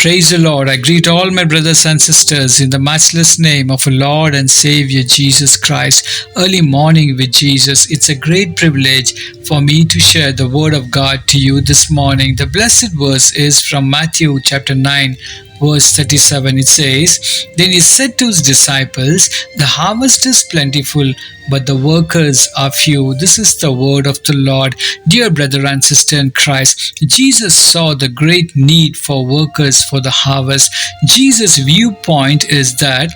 Praise the Lord. I greet all my brothers and sisters in the matchless name of our Lord and Savior Jesus Christ. Early morning with Jesus. It's a great privilege for me to share the word of God to you this morning. The blessed verse is from Matthew chapter 9. Verse 37, it says, Then he said to his disciples, The harvest is plentiful, but the workers are few. This is the word of the Lord. Dear brother and sister in Christ, Jesus saw the great need for workers for the harvest. Jesus' viewpoint is that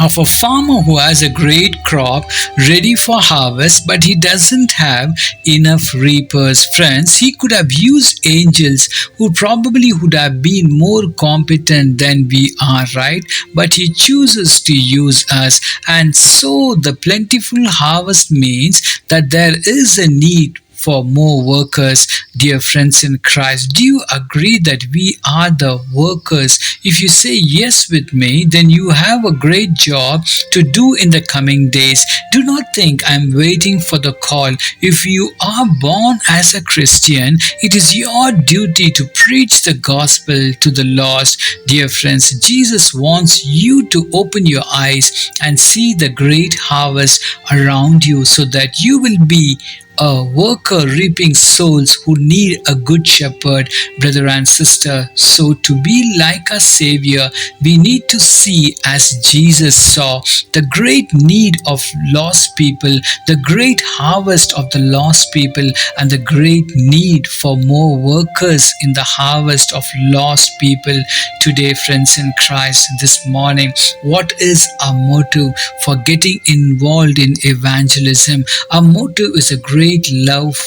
of a farmer who has a great crop ready for harvest, but he doesn't have enough reapers. Friends, he could have used angels who probably would have been more competent than we are, right? But he chooses to use us. And so the plentiful harvest means that there is a need for more workers. Dear friends in Christ, do you agree that we are the workers? If you say yes with me, then you have a great job to do in the coming days. Do not think I'm waiting for the call. If you are born as a Christian, it is your duty to preach the gospel to the lost. Dear friends, Jesus wants you to open your eyes and see the great harvest around you so that you will be a worker reaping souls who need a good shepherd, brother and sister. So to be like our Savior, we need to see as Jesus saw the great need of lost people, the great harvest of the lost people, and the great need for more workers in the harvest of lost people. Today, friends in Christ, this morning, what is our motive for getting involved in evangelism? Our motive is a great love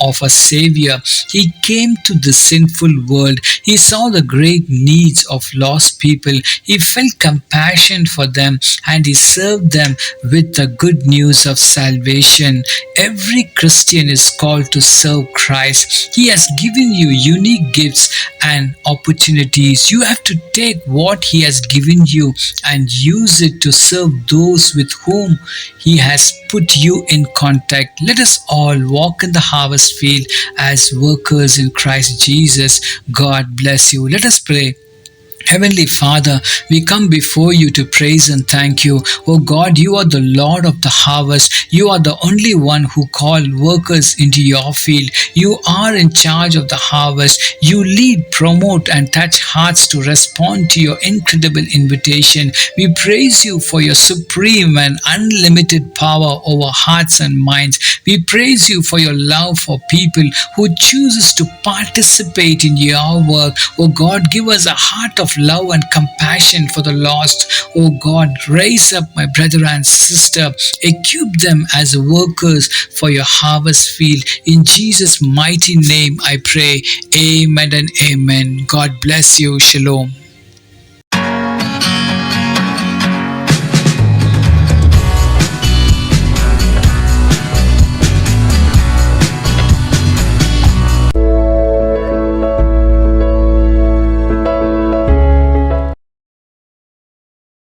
of a Savior. He came to the sinful world. He saw the great needs of lost people. He felt compassion for them and he served them with the good news of salvation. Every Christian is called to serve Christ. He has given you unique gifts and opportunities. You have to take what He has given you and use it to serve those with whom He has put you in contact. Let us all walk in the harvest field as workers in Christ Jesus. God bless you. Let us pray. Heavenly Father, we come before you to praise and thank you. Oh God, you are the Lord of the harvest. You are the only one who called workers into your field. You are in charge of the harvest. You lead, promote, and touch hearts to respond to your incredible invitation. We praise you for your supreme and unlimited power over hearts and minds. We praise you for your love for people who chooses to participate in your work. Oh God, give us a heart of love and compassion for the lost. Oh God, raise up my brother and sister. Equip them as workers for your harvest field. In Jesus' mighty name I pray. Amen and amen. God bless you. Shalom.